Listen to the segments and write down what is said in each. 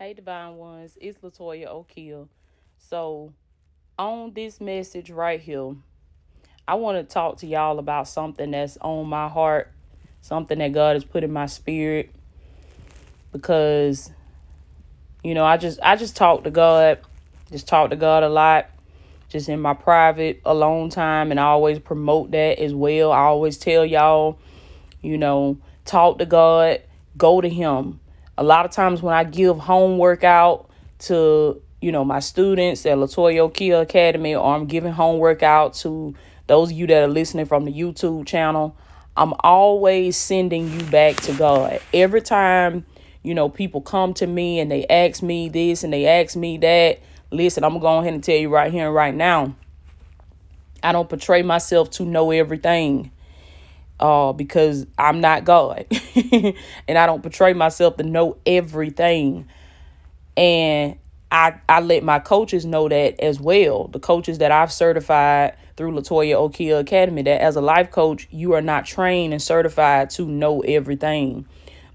Hey, Divine Ones, it's Latoya Okeia. So, on this message right here, I want to talk to y'all about something that's on my heart, something that God has put in my spirit. Because I just talk to God a lot, just in my private alone time, and I always promote that as well. I always tell y'all, talk to God, go to Him. A lot of times when I give homework out to, my students at Latoya Okeia Academy, or I'm giving homework out to those of you that are listening from the YouTube channel, I'm always sending you back to God. Every time, people come to me and they ask me this and they ask me that, listen, I'm going to go ahead and tell you right here and right now, I don't portray myself to know everything because I'm not God. And I don't portray myself to know everything. And I let my coaches know that as well. The coaches that I've certified through Latoya Okeia Academy, that as a life coach, you are not trained and certified to know everything,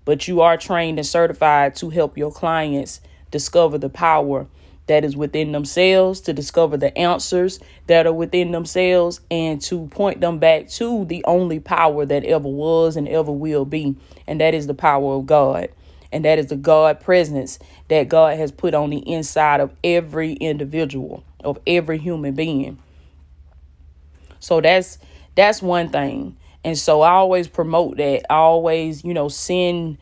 but you are trained and certified to help your clients discover the power that is within themselves, to discover the answers that are within themselves, and to point them back to the only power that ever was and ever will be. And that is the power of God. And that is the God presence that God has put on the inside of every individual, of every human being. So that's one thing. And so I always promote that. I always, I'm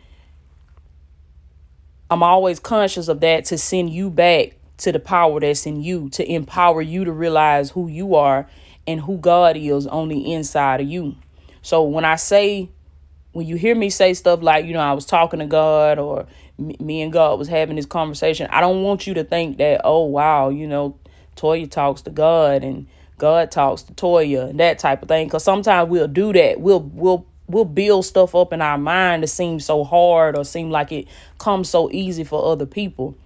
always conscious of that, to send you back to the power that's in you, to empower you to realize who you are and who God is on the inside of you. So when you hear me say stuff like, I was talking to God, or me and God was having this conversation, I don't want you to think that, oh, wow, Toya talks to God and God talks to Toya and that type of thing. Because sometimes we'll do that. We'll build stuff up in our mind that seems so hard or seem like it comes so easy for other people.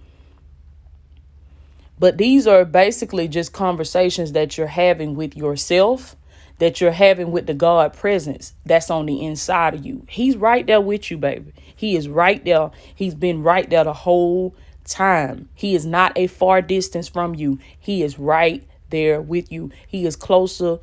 But these are basically just conversations that you're having with yourself, that you're having with the God presence that's on the inside of you. He's right there with you, baby. He is right there. He's been right there the whole time. He is not a far distance from you. He is right there with you. He is closer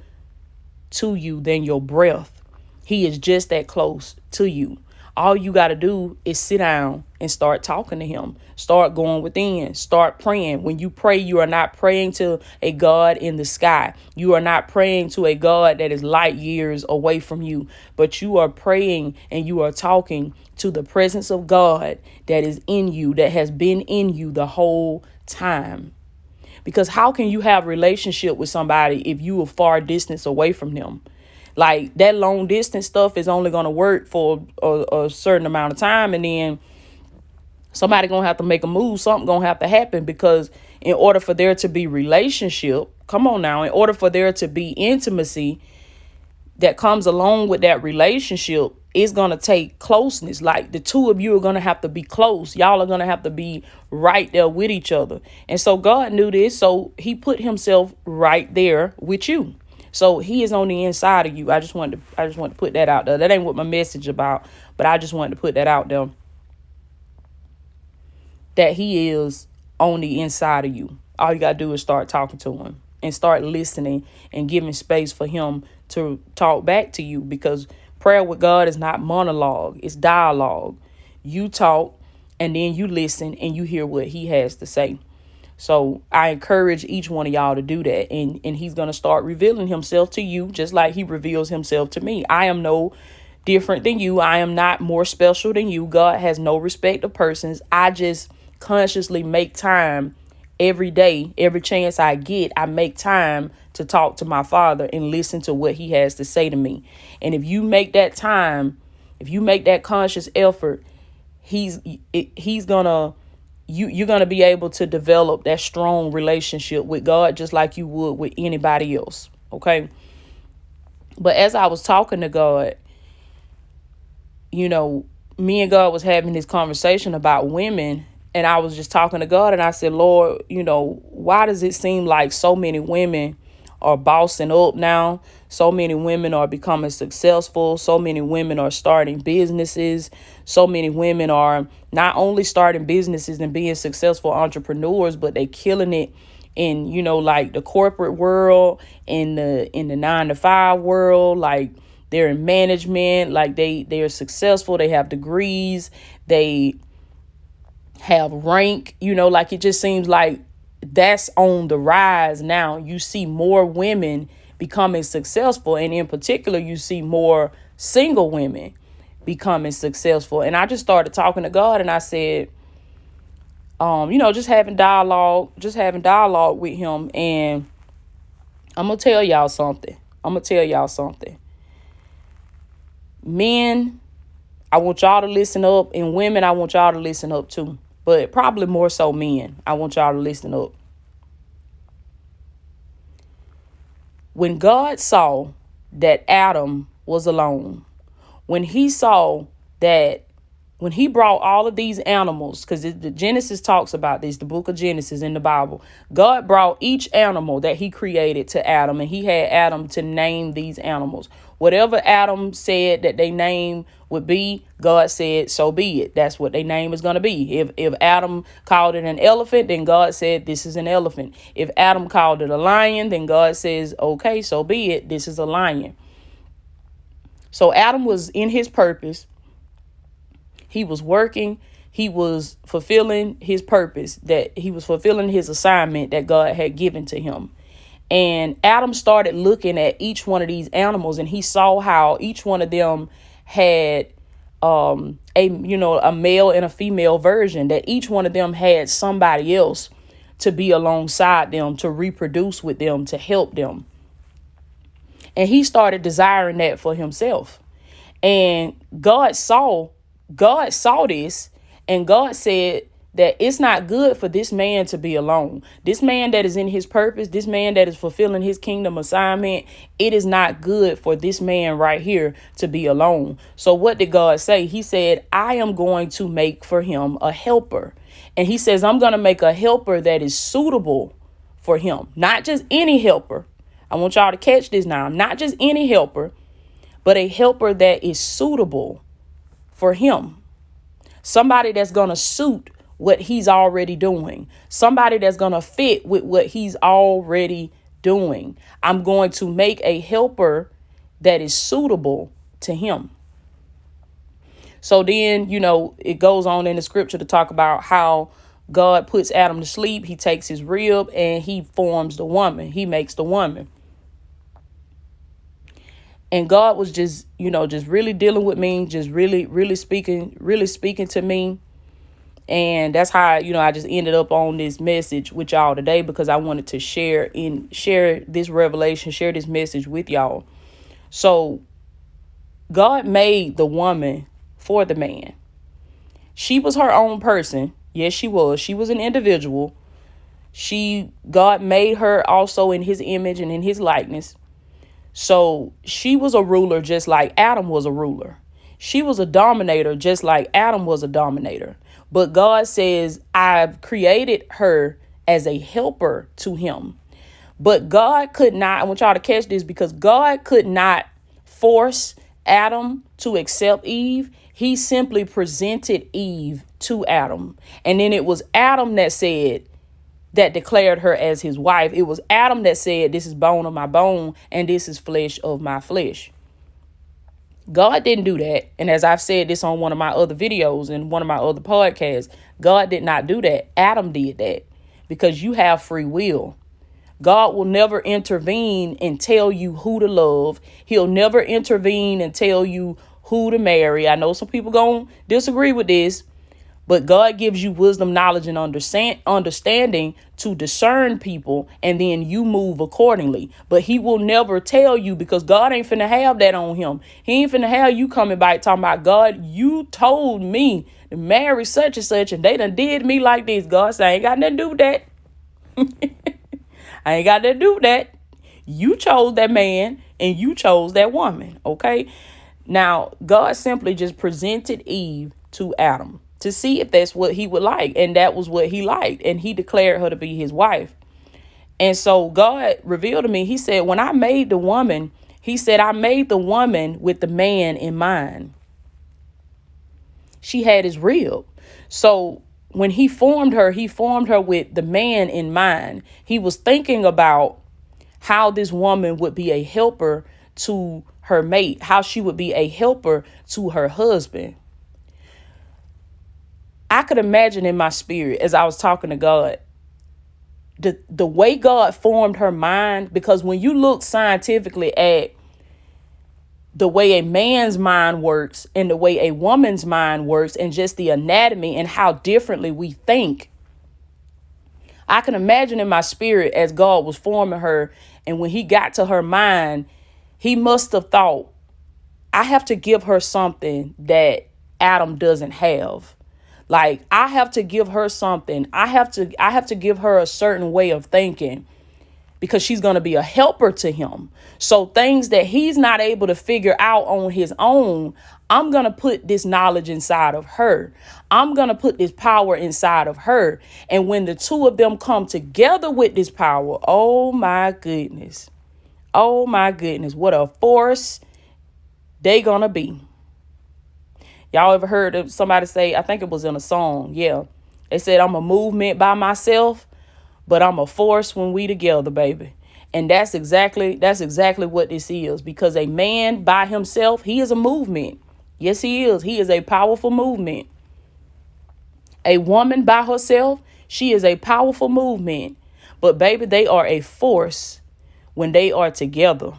to you than your breath. He is just that close to you. All you got to do is sit down and start talking to him. Start going within. Start praying. When you pray, you are not praying to a God in the sky. You are not praying to a God that is light years away from you. But you are praying and you are talking to the presence of God that is in you, that has been in you the whole time. Because how can you have a relationship with somebody if you are far distance away from them? Like, that long distance stuff is only going to work for a certain amount of time. And then somebody going to have to make a move. Something going to have to happen, because in order for there to be relationship, come on now, in order for there to be intimacy that comes along with that relationship, it's going to take closeness. Like, the two of you are going to have to be close. Y'all are going to have to be right there with each other. And so God knew this. So he put himself right there with you. So he is on the inside of you. I just wanted to put that out there. That ain't what my message about, but I just wanted to put that out there. That he is on the inside of you. All you got to do is start talking to him and start listening and giving space for him to talk back to you, because prayer with God is not monologue. It's dialogue. You talk and then you listen and you hear what he has to say. So I encourage each one of y'all to do that. And he's going to start revealing himself to you, just like he reveals himself to me. I am no different than you. I am not more special than you. God has no respect of persons. I just consciously make time every day, every chance I get. I make time to talk to my Father and listen to what he has to say to me. And if you make that time, if you make that conscious effort, he's gonna you're gonna be able to develop that strong relationship with God, just like you would with anybody else. Okay. But as I was talking to God, me and God was having this conversation about women. And I was just talking to God, and I said, Lord, why does it seem like so many women are bossing up now? So many women are becoming successful. So many women are starting businesses. So many women are not only starting businesses and being successful entrepreneurs, but they killing it in, like the corporate world, in the 9-to-5 world. Like, they're in management, like they're successful. They have degrees. They have rank, like it just seems like that's on the rise now. You see more women becoming successful. And in particular, you see more single women becoming successful. And I just started talking to God, and I said, just having dialogue with him. And I'm going to tell y'all something. Men, I want y'all to listen up, and women, I want y'all to listen up too. But probably more so men. I want y'all to listen up. When God saw that Adam was alone, when he saw that, when he brought all of these animals, because the Genesis talks about this, the book of Genesis in the Bible, God brought each animal that he created to Adam, and he had Adam to name these animals. Whatever Adam said that they name would be, God said, so be it. That's what their name is going to be. If Adam called it an elephant, then God said, this is an elephant. If Adam called it a lion, then God says, okay, so be it. This is a lion. So Adam was in his purpose. He was working. He was fulfilling his purpose, that he was fulfilling his assignment that God had given to him. And Adam started looking at each one of these animals, and he saw how each one of them had a male and a female version, that each one of them had somebody else to be alongside them, to reproduce with them, to help them. And he started desiring that for himself. And God saw this, and God said that it's not good for this man to be alone. This man that is in his purpose, this man that is fulfilling his kingdom assignment, it is not good for this man right here to be alone. So what did God say? He said, I am going to make for him a helper. And he says, I'm going to make a helper that is suitable for him. Not just any helper. I want y'all to catch this now. Not just any helper, but a helper that is suitable for him. Somebody that's going to suit what he's already doing. Somebody that's going to fit with what he's already doing. I'm going to make a helper that is suitable to him. So then, it goes on in the scripture to talk about how God puts Adam to sleep. He takes his rib and he forms the woman. He makes the woman. And God was just really dealing with me, just really speaking to me. And that's how, I just ended up on this message with y'all today, because I wanted to share this revelation, share this message with y'all. So God made the woman for the man. She was her own person. Yes, she was. She was an individual. God made her also in his image and in his likeness. So she was a ruler just like Adam was a ruler. She was a dominator just like Adam was a dominator. But God says, I've created her as a helper to him. But God could not, I want y'all to catch this, because God could not force Adam to accept Eve. He simply presented Eve to Adam. And then it was Adam that declared her as his wife. It was Adam that said, this is bone of my bone and this is flesh of my flesh. God didn't do that. And as I've said this on one of my other videos and one of my other podcasts, God did not do that. Adam did that, because you have free will. God will never intervene and tell you who to love. He'll never intervene and tell you who to marry. I know some people going to disagree with this, but God gives you wisdom, knowledge, and understanding to discern people, and then you move accordingly. But he will never tell you, because God ain't finna have that on him. He ain't finna have you coming back talking about, God, you told me to marry such and such, and they done did me like this. God said, I ain't got nothing to do with that. I ain't got nothing to do with that. You chose that man and you chose that woman. Okay. Now, God simply just presented Eve to Adam to see if that's what he would like. And that was what he liked. And he declared her to be his wife. And so God revealed to me, he said, when I made the woman He said, I made the woman with the man in mind. She had his rib. So when he formed her with the man in mind. He was thinking about how this woman would be a helper to her mate, how she would be a helper to her husband. I could imagine in my spirit as I was talking to God, the way God formed her mind, because when you look scientifically at the way a man's mind works and the way a woman's mind works and just the anatomy and how differently we think, I can imagine in my spirit as God was forming her, and when he got to her mind, he must have thought, I have to give her something that Adam doesn't have. Like, I have to give her something. I have to give her a certain way of thinking, because she's going to be a helper to him. So things that he's not able to figure out on his own, I'm going to put this knowledge inside of her. I'm going to put this power inside of her. And when the two of them come together with this power, oh my goodness. Oh my goodness. What a force they going to be. Y'all ever heard of somebody say, I think it was in a song. Yeah. They said, I'm a movement by myself, but I'm a force when we together, baby. And that's exactly what this is. Because a man by himself, he is a movement. Yes, he is. He is a powerful movement. A woman by herself, she is a powerful movement. But baby, they are a force when they are together.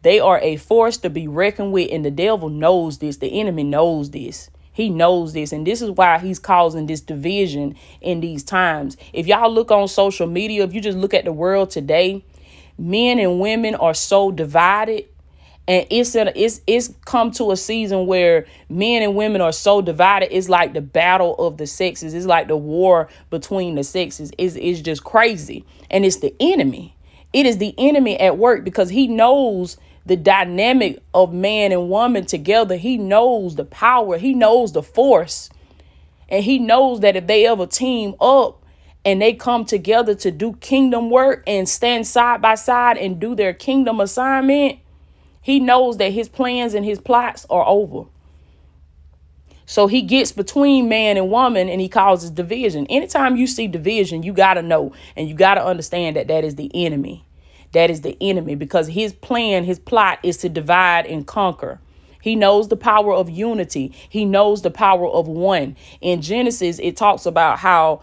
They are a force to be reckoned with. And the devil knows this. The enemy knows this. He knows this. And this is why he's causing this division in these times. If y'all look on social media, if you just look at the world today, men and women are so divided. And it's come to a season where men and women are so divided. It's like the battle of the sexes. It's like the war between the sexes. It's just crazy. And it's the enemy. It is the enemy at work, because he knows the dynamic of man and woman together. He knows the power. He knows the force. And he knows that if they ever team up and they come together to do kingdom work and stand side by side and do their kingdom assignment, he knows that his plans and his plots are over. So he gets between man and woman and he causes division. Anytime you see division, you got to know and you got to understand that that is the enemy. That is the enemy, because his plan, his plot is to divide and conquer. He knows the power of unity. He knows the power of one. In Genesis, it talks about how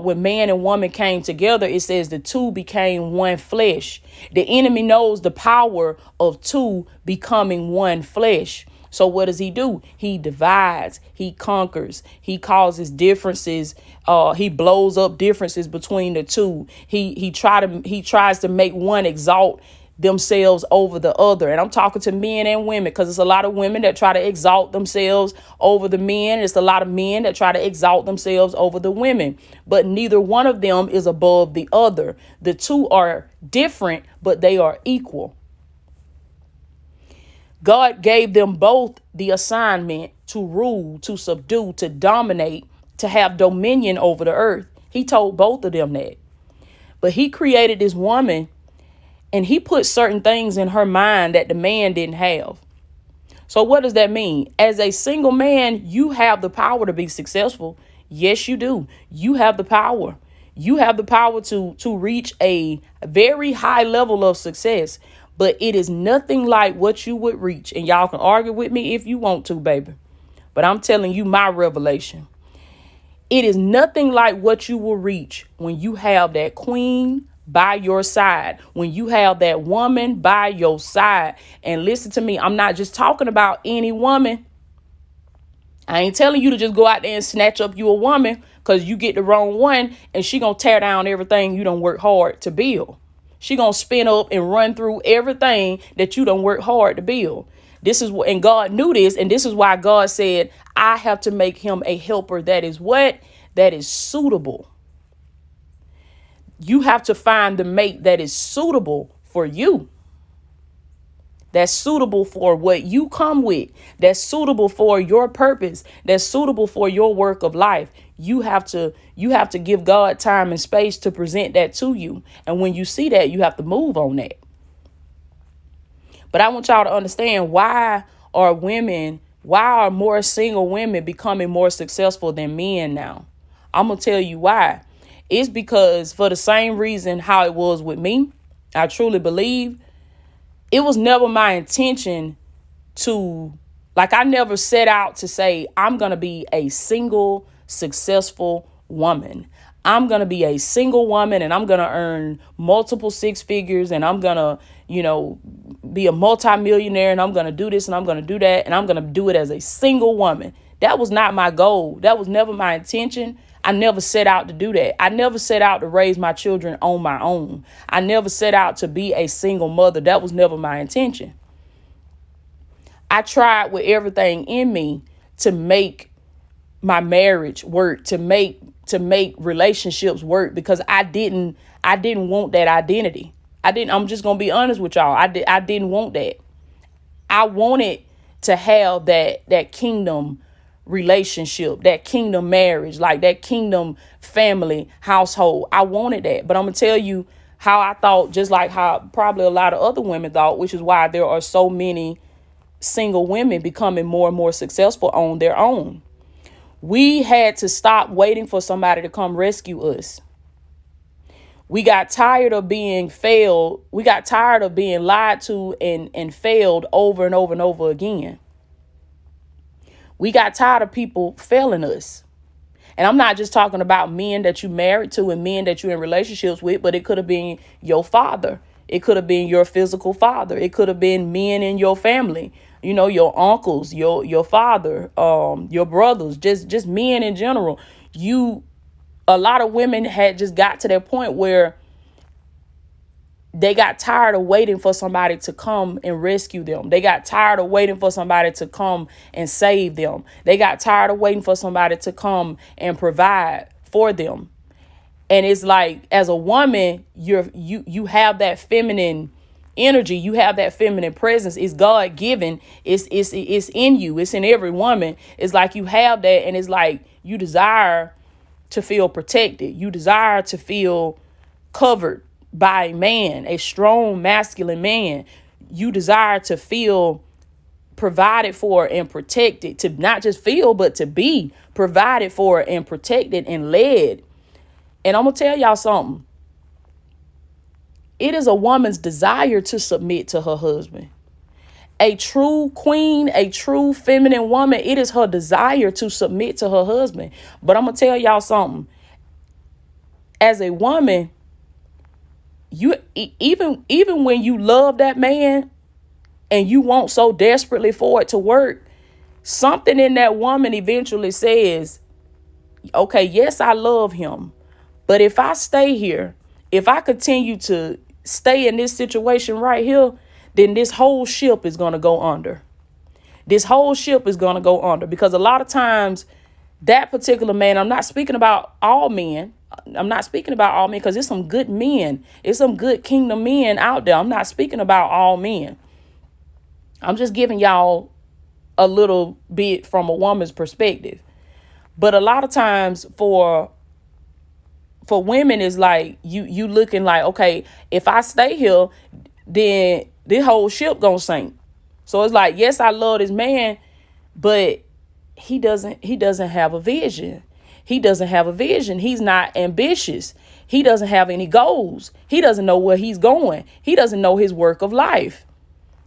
when man and woman came together, it says the two became one flesh. The enemy knows the power of two becoming one flesh. So what does he do? He divides, he conquers, he causes differences. He blows up differences between the two. He tries to make one exalt themselves over the other. And I'm talking to men and women, because it's a lot of women that try to exalt themselves over the men. It's a lot of men that try to exalt themselves over the women, but neither one of them is above the other. The two are different, but they are equal. God gave them both the assignment to rule, to subdue, to dominate, to have dominion over the earth. He told both of them that. But he created this woman and he put certain things in her mind that the man didn't have. So what does that mean? As a single man, you have the power to be successful. Yes, you do. You have the power. You have the power to reach a very high level of success. But it is nothing like what you would reach. And y'all can argue with me if you want to, baby. But I'm telling you my revelation. It is nothing like what you will reach when you have that queen by your side, when you have that woman by your side. And listen to me, I'm not just talking about any woman. I ain't telling you to just go out there and snatch up you a woman, because you get the wrong one and she gonna tear down everything you done work hard to build. She gonna spin up and run through everything that you done work hard to build. This is what, and God knew this, and this is why God said, I have to make him a helper that is what? That is suitable. You have to find the mate that is suitable for you. That's suitable for what you come with. That's suitable for your purpose. That's suitable for your work of life. You have to give God time and space to present that to you. And when you see that, you have to move on that. But I want y'all to understand, why are more single women becoming more successful than men now? I'm going to tell you why. It's because for the same reason how it was with me, I truly believe it was never my intention to, like, I never set out to say, I'm going to be a single, successful woman. I'm going to be a single woman and I'm going to earn multiple six figures and I'm going to, be a multimillionaire and I'm going to do this and I'm going to do that and I'm going to do it as a single woman. That was not my goal. That was never my intention. I never set out to do that. I never set out to raise my children on my own. I never set out to be a single mother. That was never my intention. I tried with everything in me to make my marriage work, to make relationships work, because I didn't want that identity. I'm just going to be honest with y'all. I didn't want that. I wanted to have that kingdom relationship, that kingdom marriage, like that kingdom family household. I wanted that. But I'm going to tell you how I thought, just like how probably a lot of other women thought, which is why there are so many single women becoming more and more successful on their own. We had to stop waiting for somebody to come rescue us. We got tired of being failed. We got tired of being lied to and failed over and over and over again. We got tired of people failing us. And I'm not just talking about men that you married to and men that you're in relationships with, but it could have been your father. It could have been your physical father. It could have been men in your family, your uncles, your father, your brothers, just men in general. A lot of women had just got to that point where they got tired of waiting for somebody to come and rescue them. They got tired of waiting for somebody to come and save them. They got tired of waiting for somebody to come and provide for them. And it's like, as a woman, you have that feminine energy. You have that feminine presence. It's God given. It's in you. It's in every woman. It's like you have that, and it's like you desire to feel protected. You desire to feel covered by a man, a strong masculine man. You desire to feel provided for and protected, to not just feel, but to be provided for and protected and led. And I'm going to tell y'all something. It is a woman's desire to submit to her husband. A true queen, a true feminine woman, it is her desire to submit to her husband. But I'm going to tell y'all something. As a woman, you even when you love that man and you want so desperately for it to work, something in that woman eventually says, okay, yes, I love him. But if I stay here, if I continue to stay in this situation right here, then this whole ship is going to go under. This whole ship is going to go under, because a lot of times that particular man, I'm not speaking about all men. I'm not speaking about all men, because there's some good men. There's some good kingdom men out there. I'm not speaking about all men. I'm just giving y'all a little bit from a woman's perspective. But a lot of times for women, is like you looking like, okay, if I stay here, then this whole ship gonna sink. So it's like, yes, I love this man, but he doesn't have a vision. He doesn't have a vision. He's not ambitious. He doesn't have any goals. He doesn't know where he's going. He doesn't know his work of life.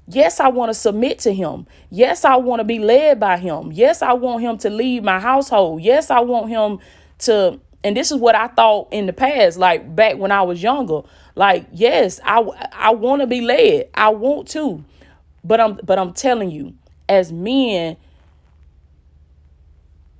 Yes, I want to submit to him. Yes, I want to be led by him. Yes, I want him to lead my household. Yes, I want him to, and this is what I thought in the past, like back when I was younger. Like, yes, I want to be led. I want to. But I'm telling you, as men,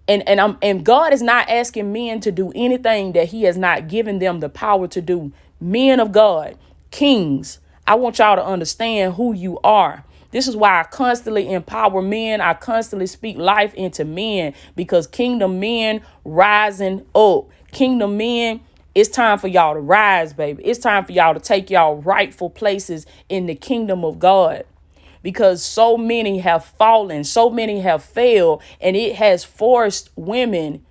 and God is not asking men to do anything that he has not given them the power to do. Men of God, kings, I want y'all to understand who you are. This is why I constantly empower men. I constantly speak life into men, because kingdom men rising up. Kingdom men, it's time for y'all to rise, baby. It's time for y'all to take y'all rightful places in the kingdom of God. Because so many have fallen, so many have failed, and it has forced women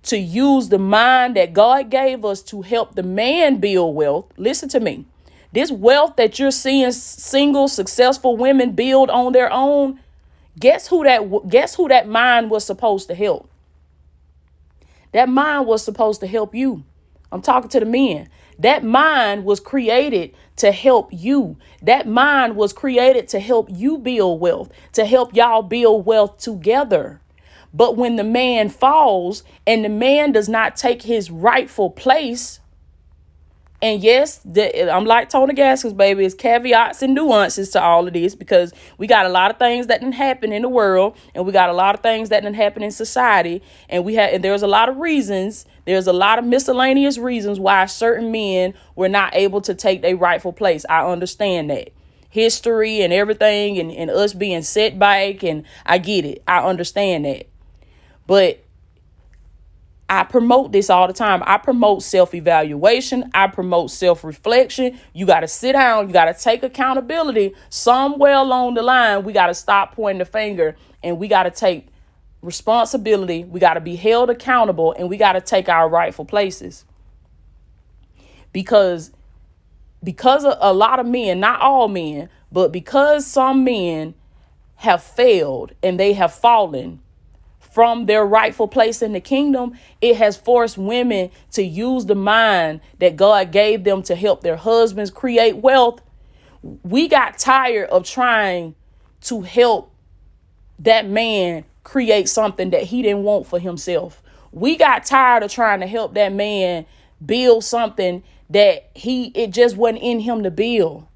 to use the mind that God gave us to help the man build wealth. Listen to me. This wealth that you're seeing single, successful women build on their own, guess who that mind was supposed to help? That mind was supposed to help you. I'm talking to the men. That mind was created to help you. That mind was created to help you build wealth, to help y'all build wealth together. But when the man falls and the man does not take his rightful place, and yes, I'm like Tony Gaskins, baby. It's caveats and nuances to all of this, because we got a lot of things that didn't happen in the world, and we got a lot of things that didn't happen in society, and there's a lot of reasons. There's a lot of miscellaneous reasons why certain men were not able to take their rightful place. I understand that. History and everything, and us being set back, and I get it. I understand that. But I promote this all the time. I promote self-evaluation. I promote self-reflection. You got to sit down. You got to take accountability. Somewhere along the line, we got to stop pointing the finger, and we got to take responsibility. We got to be held accountable, and we got to take our rightful places. Because a lot of men, not all men, but because some men have failed and they have fallen from their rightful place in the kingdom, it has forced women to use the mind that God gave them to help their husbands create wealth. We got tired of trying to help that man create something that he didn't want for himself. We got tired of trying to help that man build something that it just wasn't in him to build.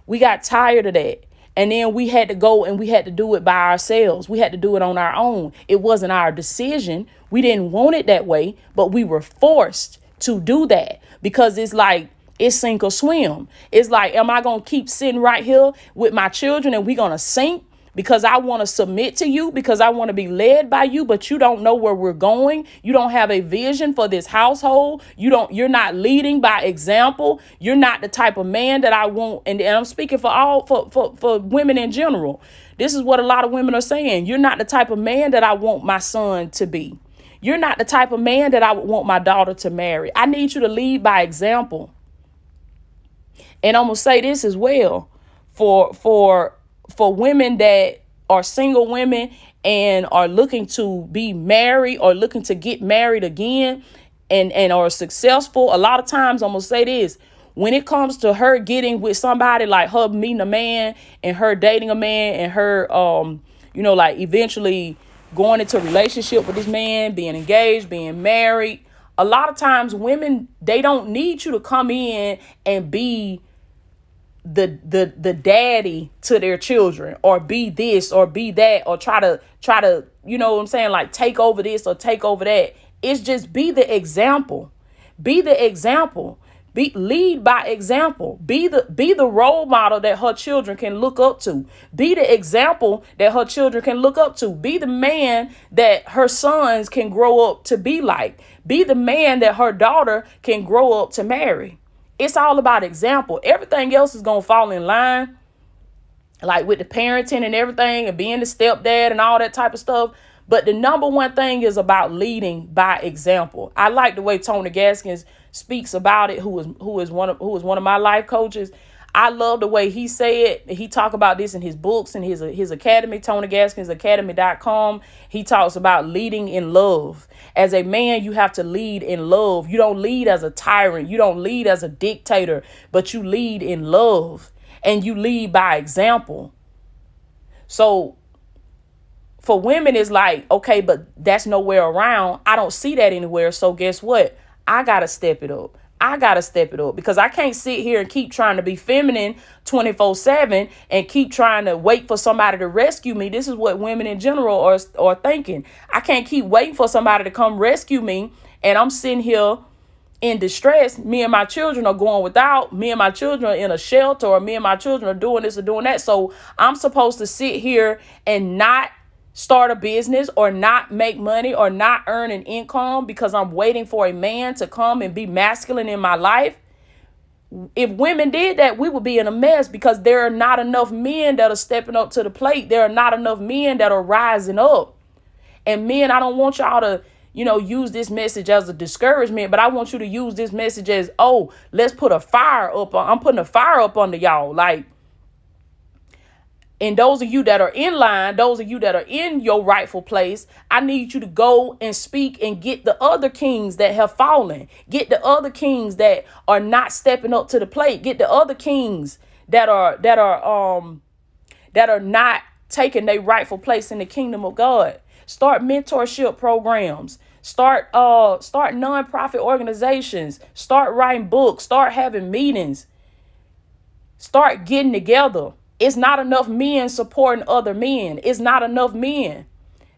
We got tired of that. And then we had to go and we had to do it by ourselves. We had to do it on our own. It wasn't our decision. We didn't want it that way, but we were forced to do that, because it's like, it's sink or swim. It's like, am I going to keep sitting right here with my children and we're going to sink because I want to submit to you, because I want to be led by you, but you don't know where we're going. You don't have a vision for this household. You're not leading by example. You're not the type of man that I want. And I'm speaking for women in general. This is what a lot of women are saying. You're not the type of man that I want my son to be. You're not the type of man that I would want my daughter to marry. I need you to lead by example. And I'm going to say this as well for women that are single women and are looking to be married or looking to get married again and are successful. A lot of times, I'm going to say this, when it comes to her getting with somebody, like her meeting a man and her dating a man and her, like eventually going into a relationship with this man, being engaged, being married. A lot of times women, they don't need you to come in and be the daddy to their children, or be this or be that, or try to, you know what I'm saying? Like take over this or take over that. It's just be the example, be the example, lead by example, be the role model that her children can look up to, be the example that her children can look up to, be the man that her sons can grow up to be like, be the man that her daughter can grow up to marry. It's all about example. Everything else is going to fall in line, like with the parenting and everything and being the stepdad and all that type of stuff. But the number one thing is about leading by example. I like the way Tony Gaskins speaks about it, who is one of my life coaches. I love the way he said, he talk about this in his books and his academy, TonyGaskinsAcademy.com. He talks about leading in love. As a man, you have to lead in love. You don't lead as a tyrant. You don't lead as a dictator, but you lead in love and you lead by example. So for women, it's like, okay, but that's nowhere around. I don't see that anywhere. So guess what? I got to step it up. I got to step it up, because I can't sit here and keep trying to be feminine 24/7 and keep trying to wait for somebody to rescue me. This is what women in general are thinking. I can't keep waiting for somebody to come rescue me, and I'm sitting here in distress. Me and my children are going without. Me and my children are in a shelter, or me and my children are doing this or doing that. So I'm supposed to sit here and not start a business or not make money or not earn an income because I'm waiting for a man to come and be masculine in my life. If women did that, we would be in a mess, because there are not enough men that are stepping up to the plate. There are not enough men that are rising up. And men, I don't want y'all to use this message as a discouragement, but I want you to use this message as, oh, let's put a fire up. I'm putting a fire up under y'all. Like, and those of you that are in line, those of you that are in your rightful place, I need you to go and speak and get the other kings that have fallen. Get the other kings that are not stepping up to the plate. Get the other kings that are not taking their rightful place in the kingdom of God. Start mentorship programs. Start nonprofit organizations. Start writing books. Start having meetings. Start getting together. It's not enough men supporting other men. It's not enough men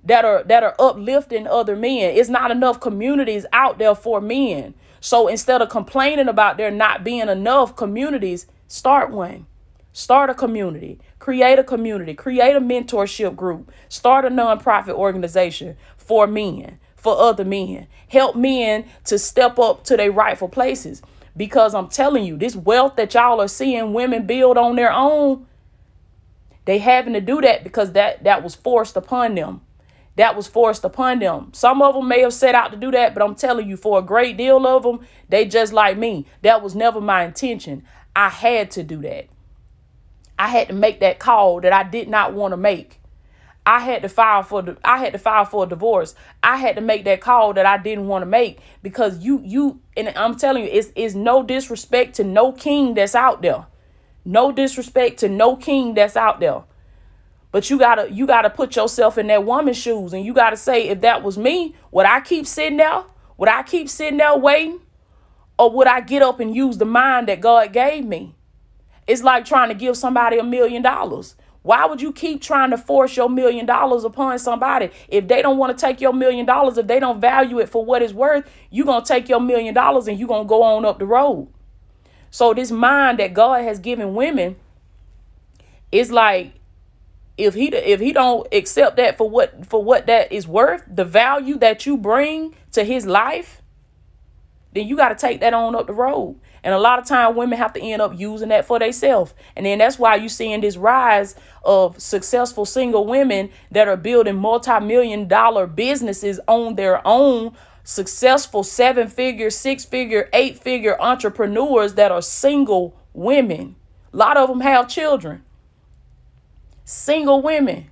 that are uplifting other men. It's not enough communities out there for men. So instead of complaining about there not being enough communities, start one. Start a community. Create a community. Create a mentorship group. Start a nonprofit organization for men, for other men. Help men to step up to their rightful places. Because I'm telling you, this wealth that y'all are seeing women build on their own, they having to do that because that was forced upon them. That was forced upon them. Some of them may have set out to do that, but I'm telling you, for a great deal of them, they just like me. That was never my intention. I had to do that. I had to make that call that I did not want to make. I had to file for a divorce. I had to make that call that I didn't want to make because and I'm telling you, it's no disrespect to no king that's out there. No disrespect to no king that's out there. But you gotta put yourself in that woman's shoes, and you gotta say, if that was me, would I keep sitting there? Would I keep sitting there waiting? Or would I get up and use the mind that God gave me? It's like trying to give somebody $1 million. Why would you keep trying to force your $1 million upon somebody? If they don't want to take your $1 million, if they don't value it for what it's worth, you're going to take your $1 million and you're going to go on up the road. So this mind that God has given women is like, if he don't accept that for what that is worth, the value that you bring to his life, then you got to take that on up the road. And a lot of time women have to end up using that for themselves. And then that's why you're seeing this rise of successful single women that are building multi-million-dollar businesses on their own. Successful 7-figure, 6-figure, 8-figure entrepreneurs that are single women. A lot of them have children. Single women.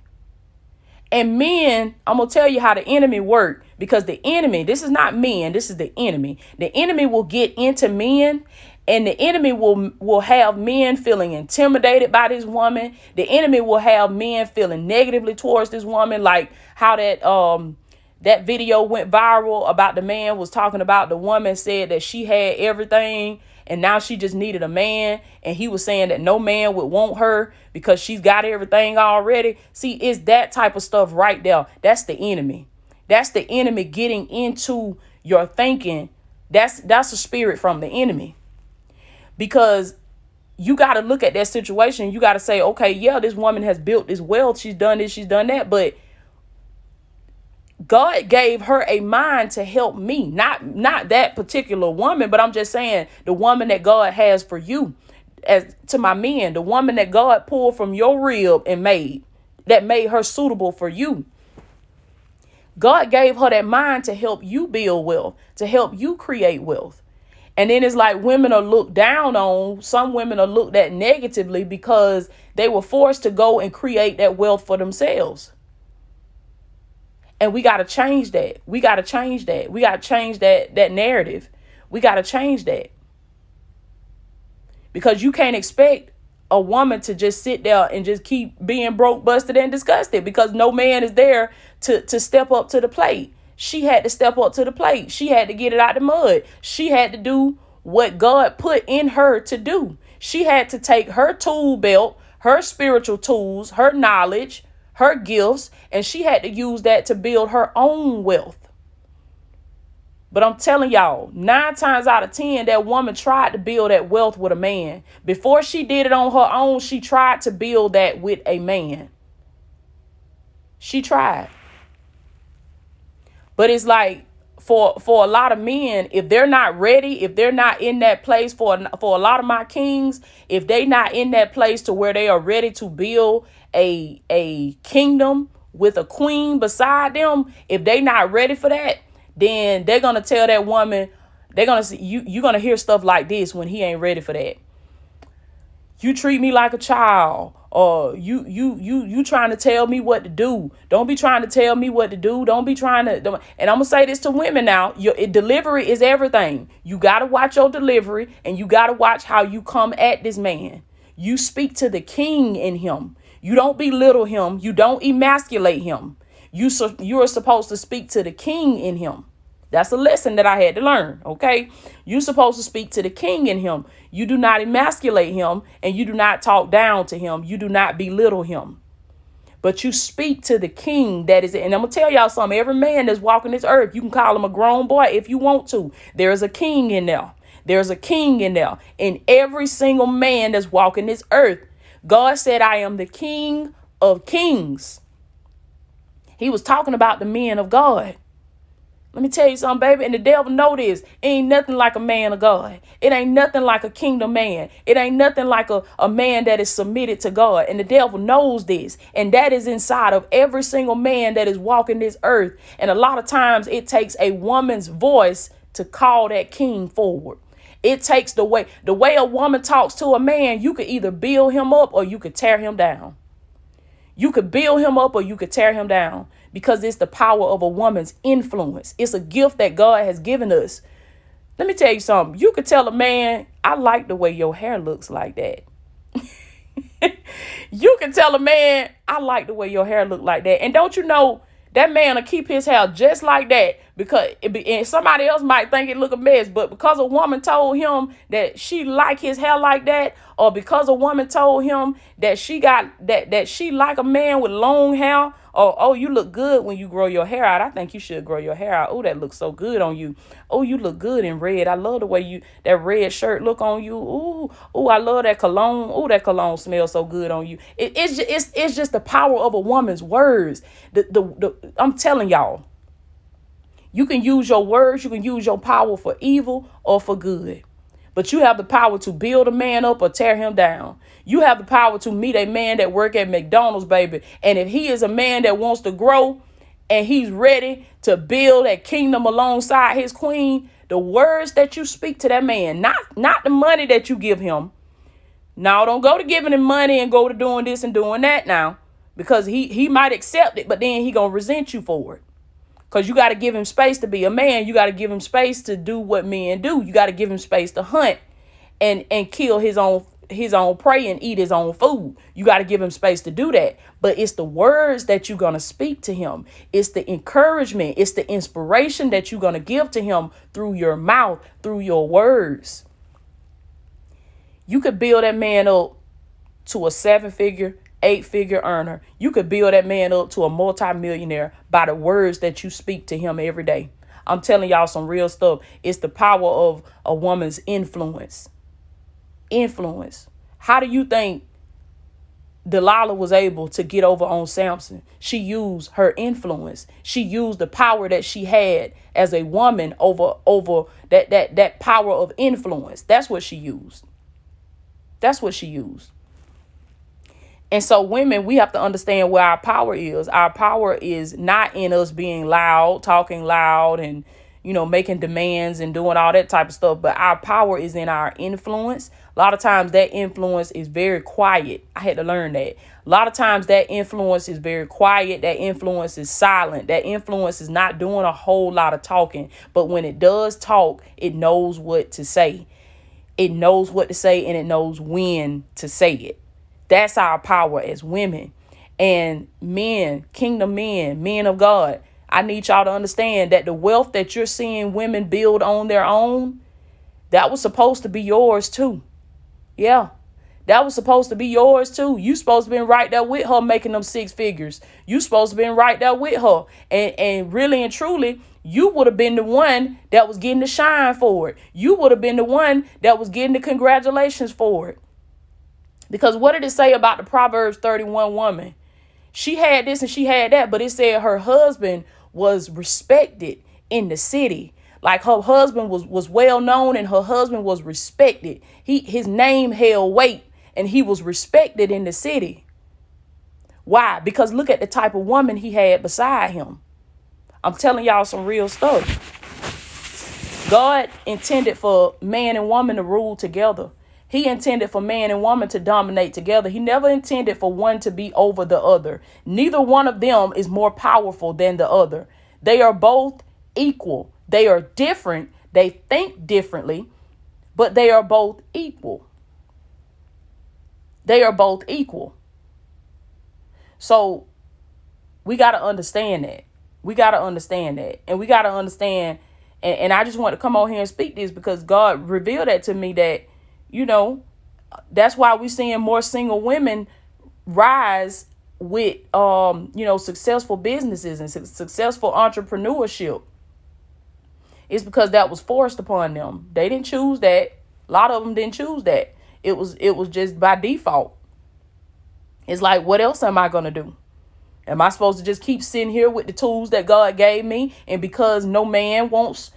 And men, I'm going to tell you how the enemy works. Because the enemy, this is not men, this is the enemy. The enemy will get into men, and the enemy will have men feeling intimidated by this woman. The enemy will have men feeling negatively towards this woman, like how that video went viral about the man was talking about the woman said that she had everything and now she just needed a man. And he was saying that no man would want her because she's got everything already. See, it's that type of stuff right there. That's the enemy. That's the enemy getting into your thinking. That's a spirit from the enemy. Because you got to look at that situation. You got to say, okay, yeah, this woman has built this wealth. She's done this, she's done that. But God gave her a mind to help me. Not that particular woman, but I'm just saying the woman that God has for you. As to my men, the woman that God pulled from your rib and made her suitable for you. God gave her that mind to help you build wealth, to help you create wealth. And then it's like women are looked down on. Some women are looked at negatively because they were forced to go and create that wealth for themselves. And we got to change that. We got to change that. We got to change that narrative. We got to change that. Because you can't expect a woman to just sit there and just keep being broke, busted, and disgusted because no man is there to step up to the plate. She had to step up to the plate. She had to get it out the mud. She had to do what God put in her to do. She had to take her tool belt, her spiritual tools, her knowledge, her gifts, and she had to use that to build her own wealth. But I'm telling y'all, 9 times out of 10, that woman tried to build that wealth with a man. Before she did it on her own, she tried to build that with a man. She tried. But it's like for a lot of men, if they're not ready, if they're not in that place for a lot of my kings, if they not in that place to where they are ready to build a kingdom with a queen beside them, if they not ready for that, then they're going to tell that woman, they're going to see you're going to hear stuff like this when he ain't ready for that. You treat me like a child, or you trying to tell me what to do. Don't be trying to tell me what to do. Don't be trying to. And I'm gonna say this to women now. Your delivery is everything. You gotta watch your delivery, and you gotta watch how you come at this man. You speak to the king in him. You don't belittle him. You don't emasculate him. You are supposed to speak to the king in him. That's a lesson that I had to learn, okay? You're supposed to speak to the king in him. You do not emasculate him, and you do not talk down to him. You do not belittle him. But you speak to the king that is, and I'm going to tell y'all something. Every man that's walking this earth, you can call him a grown boy if you want to. There is a king in there. There's a king in there. And every single man that's walking this earth, God said, I am the king of kings. He was talking about the men of God. Let me tell you something, baby. And the devil know this. Ain't nothing like a man of God. It ain't nothing like a kingdom man. It ain't nothing like a man that is submitted to God. And the devil knows this. And that is inside of every single man that is walking this earth. And a lot of times it takes a woman's voice to call that king forward. It takes the way a woman talks to a man, you could either build him up or you could tear him down. You could build him up or you could tear him down, because it's the power of a woman's influence. It's a gift that God has given us. Let me tell you something. You could tell a man, I like the way your hair looks like that. You can tell a man, I like the way your hair look like that. And don't you know, that man will keep his hair just like that, because and somebody else might think it look a mess, but because a woman told him that she like his hair like that, or because a woman told him that she like a man with long hair, or, oh, you look good when you grow your hair out. I think you should grow your hair out. Oh, that looks so good on you. Oh, you look good in red. I love the way that red shirt look on you. Ooh, I love that cologne. Oh, that cologne smells so good on you. It's just the power of a woman's words. I'm telling y'all, you can use your words, you can use your power for evil or for good. But you have the power to build a man up or tear him down. You have the power to meet a man that work at McDonald's, baby. And if he is a man that wants to grow and he's ready to build a kingdom alongside his queen, the words that you speak to that man, not the money that you give him. Now, don't go to giving him money and go to doing this and doing that now, because he might accept it, but then he gonna resent you for it. Because you got to give him space to be a man. You got to give him space to do what men do. You got to give him space to hunt and kill his own prey and eat his own food. You got to give him space to do that. But it's the words that you're going to speak to him. It's the encouragement. It's the inspiration that you're going to give to him through your mouth, through your words. You could build that man up to a 7-figure, 8-figure earner. You could build that man up to a multimillionaire by the words that you speak to him every day. I'm telling y'all some real stuff. It's the power of a woman's influence. Influence. How do you think Delilah was able to get over on Samson? She used her influence. She used the power that she had as a woman over that power of influence. That's what she used. That's what she used. And so women, we have to understand where our power is. Our power is not in us being loud, talking loud and, making demands and doing all that type of stuff. But our power is in our influence. A lot of times that influence is very quiet. I had to learn that. A lot of times that influence is very quiet. That influence is silent. That influence is not doing a whole lot of talking. But when it does talk, it knows what to say. It knows what to say, and it knows when to say it. That's our power as women. And men, kingdom men of God, I need y'all to understand that the wealth that you're seeing women build on their own, that was supposed to be yours too. Yeah, that was supposed to be yours too. You supposed to be right there with her making them 6 figures. You supposed to be right there with her. And really and truly, you would have been the one that was getting the shine for it. You would have been the one that was getting the congratulations for it. Because what did it say about the Proverbs 31 woman? She had this and she had that, but it said her husband was respected in the city. Like her husband was well known and her husband was respected. His name held weight and he was respected in the city. Why? Because look at the type of woman he had beside him. I'm telling y'all some real stuff. God intended for man and woman to rule together. He intended for man and woman to dominate together. He never intended for one to be over the other. Neither one of them is more powerful than the other. They are both equal. They are different. They think differently, but they are both equal. They are both equal. So we got to understand that. We got to understand that. And we got to understand. And I just want to come on here and speak this because God revealed that to me that, that's why we're seeing more single women rise with, successful businesses and successful entrepreneurship. It's because that was forced upon them. They didn't choose that. A lot of them didn't choose that. It was just by default. It's like, what else am I going to do? Am I supposed to just keep sitting here with the tools that God gave me? And because no man wants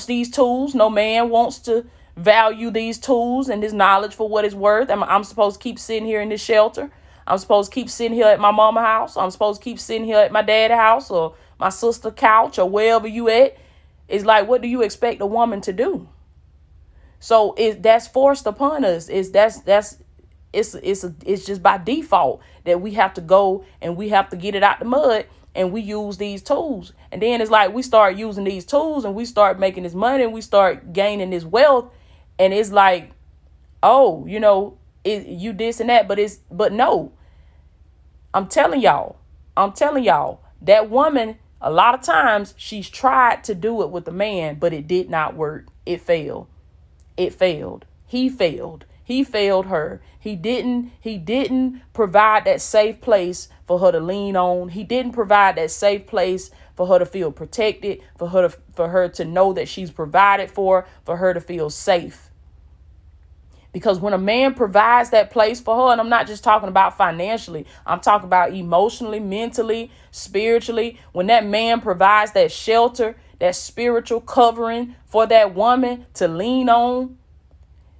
these tools, no man wants to value these tools and this knowledge for what it's worth, I'm supposed to keep sitting here in this shelter. I'm supposed to keep sitting here at my mama's house. I'm supposed to keep sitting here at my dad's house or my sister's couch or wherever you at. It's like, what do you expect a woman to do? So that's forced upon us. It's just by default that we have to go and we have to get it out the mud and we use these tools. And then it's like we start using these tools and we start making this money and we start gaining this wealth. And it's like, oh, you this and that. But no, I'm telling y'all, that woman, a lot of times she's tried to do it with a man, but it did not work. It failed. He failed. He failed her. He didn't provide that safe place for her to lean on. He didn't provide that safe place for her to feel protected, for her to know that she's provided for her to feel safe. Because when a man provides that place for her, and I'm not just talking about financially, I'm talking about emotionally, mentally, spiritually, when that man provides that shelter, that spiritual covering for that woman to lean on,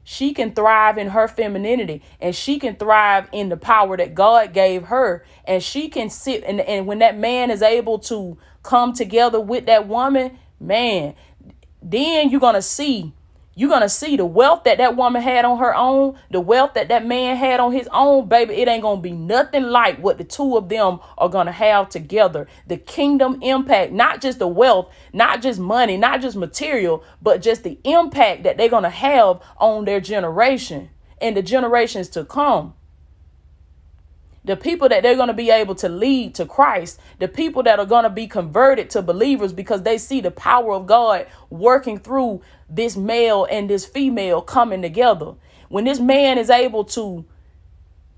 she can thrive in her femininity and she can thrive in the power that God gave her. And she can sit and when that man is able to come together with that woman, man, then you're going to see the wealth that woman had on her own, the wealth that man had on his own, baby. It ain't going to be nothing like what the two of them are going to have together. The kingdom impact, not just the wealth, not just money, not just material, but just the impact that they're going to have on their generation and the generations to come. The people that they're going to be able to lead to Christ, the people that are going to be converted to believers because they see the power of God working through this male and this female coming together. When this man is able to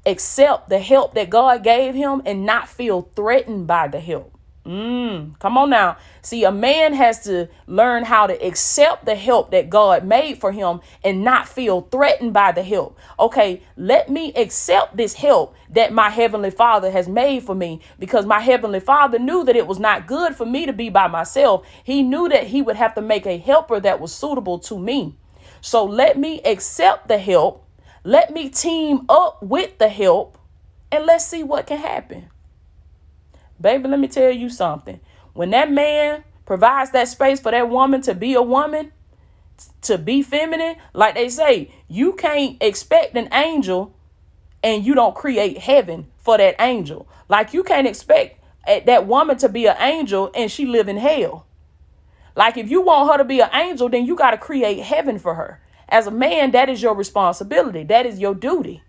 accept the help that God gave him and not feel threatened by the help. Come on now. See, a man has to learn how to accept the help that God made for him and not feel threatened by the help. Okay, let me accept this help that my Heavenly Father has made for me, because my Heavenly Father knew that it was not good for me to be by myself. He knew that he would have to make a helper that was suitable to me. So let me accept the help. Let me team up with the help and let's see what can happen. Baby, let me tell you something. When that man provides that space for that woman to be a woman, to be feminine, like they say, you can't expect an angel and you don't create heaven for that angel. Like you can't expect that woman to be an angel and she live in hell. Like if you want her to be an angel, then you got to create heaven for her. As a man, that is your responsibility. That is your duty.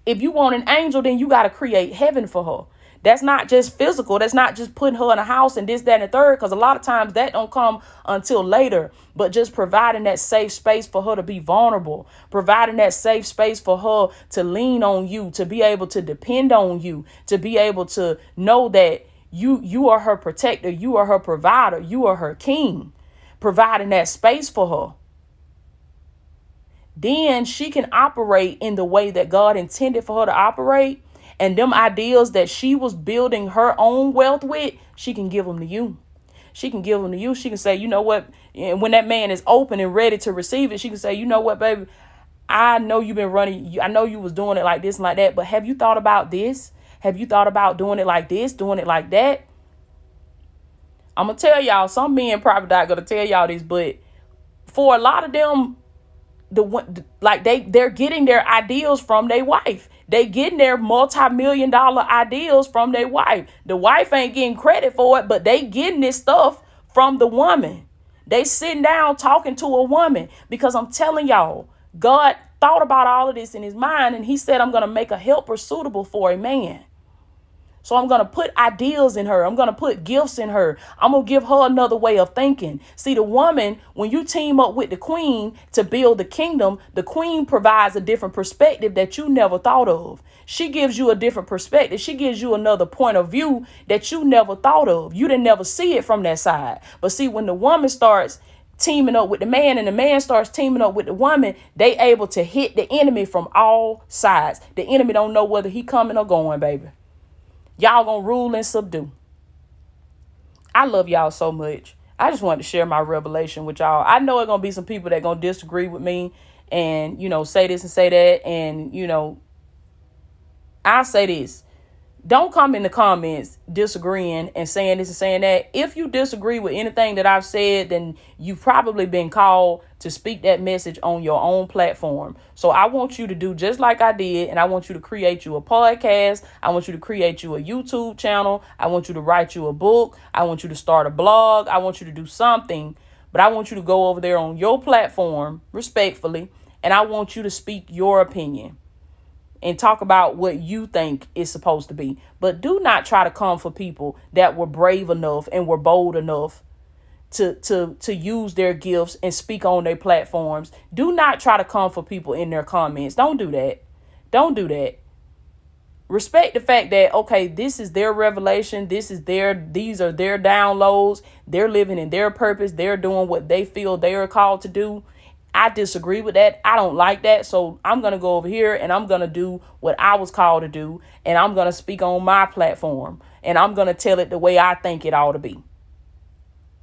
If you want an angel, then you got to create heaven for her. That's not just physical. That's not just putting her in a house and this, that, and the third, because a lot of times that don't come until later. But just providing that safe space for her to be vulnerable, providing that safe space for her to lean on you, to be able to depend on you, to be able to know that you are her protector, you are her provider, you are her king, providing that space for her. Then she can operate in the way that God intended for her to operate. And them ideals that she was building her own wealth with, she can give them to you. She can give them to you. She can say, you know what? And when that man is open and ready to receive it, she can say, you know what, baby? I know you've been running. I know you was doing it like this and like that. But have you thought about this? Have you thought about doing it like this, doing it like that? I'm going to tell y'all, some men probably not going to tell y'all this, but for a lot of them, they're getting their ideals from their wife. They getting their multi-million-dollar ideals from their wife. The wife ain't getting credit for it, but they getting this stuff from the woman. They sitting down talking to a woman, because I'm telling y'all, God thought about all of this in his mind, and he said, I'm going to make a helper suitable for a man. So I'm going to put ideals in her. I'm going to put gifts in her. I'm going to give her another way of thinking. See, the woman, when you team up with the queen to build the kingdom, the queen provides a different perspective that you never thought of. She gives you a different perspective. She gives you another point of view that you never thought of. You didn't never see it from that side. But see, when the woman starts teaming up with the man and the man starts teaming up with the woman, they able to hit the enemy from all sides. The enemy don't know whether he coming or going, baby. Y'all gonna rule and subdue. I love y'all so much. I just wanted to share my revelation with y'all. I know it's gonna be some people that gonna disagree with me and, say this and say that. And, I'll say this. Don't come in the comments disagreeing and saying this and saying that. If you disagree with anything that I've said, then you've probably been called to speak that message on your own platform. So I want you to do just like I did, and I want you to create you a podcast. I want you to create you a YouTube channel. I want you to write you a book. I want you to start a blog. I want you to do something, but I want you to go over there on your platform respectfully, and I want you to speak your opinion and talk about what you think is supposed to be. But do not try to come for people that were brave enough and were bold enough to use their gifts and speak on their platforms. Do not try to come for people in their comments. Don't do that. Don't do that. Respect the fact that, okay, this is their revelation. These are their downloads. They're living in their purpose. They're doing what they feel they are called to do. I disagree with that. I don't like that. So I'm going to go over here and I'm going to do what I was called to do. And I'm going to speak on my platform. And I'm going to tell it the way I think it ought to be.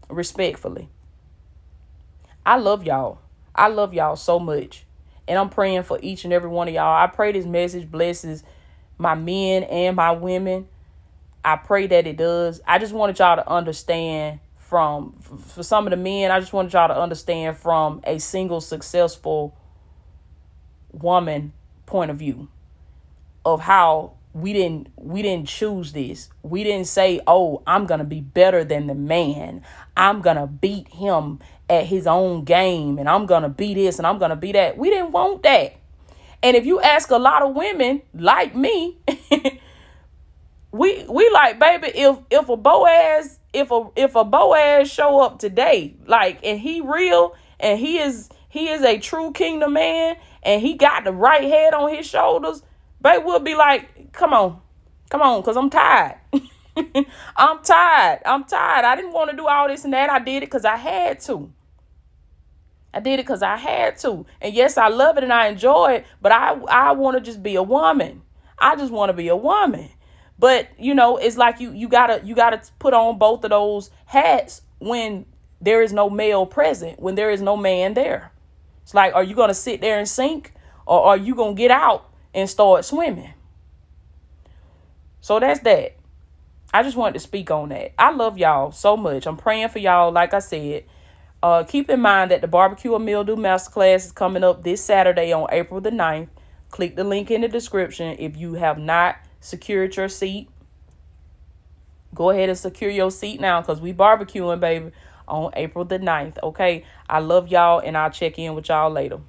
Respectfully. I love y'all. I love y'all so much. And I'm praying for each and every one of y'all. I pray this message blesses my men and my women. I pray that it does. I just wanted y'all to understand for some of the men, I just wanted y'all to understand from a single successful woman point of view of how we didn't choose this. We didn't say, oh, I'm going to be better than the man. I'm going to beat him at his own game, and I'm going to be this and I'm going to be that. We didn't want that. And if you ask a lot of women like me, we like, baby, if a Boaz show up today, like, and he real and he is a true kingdom man and he got the right head on his shoulders, baby, we'll be like, come on, because I'm tired. I'm tired. I didn't want to do all this and that. I did it because I had to. And yes, I love it and I enjoy it, but I want to just be a woman. I just want to be a woman. But, it's like you gotta put on both of those hats when there is no male present, when there is no man there. It's like, are you going to sit there and sink, or are you going to get out and start swimming? So that's that. I just wanted to speak on that. I love y'all so much. I'm praying for y'all. Like I said, keep in mind that the Barbecue and Mildew Masterclass is coming up this Saturday on April the 9th. Click the link in the description. If you have not secured your seat, go ahead and secure your seat now, because we barbecuing, baby, on April the 9th. Okay, I love y'all, and I'll check in with y'all later.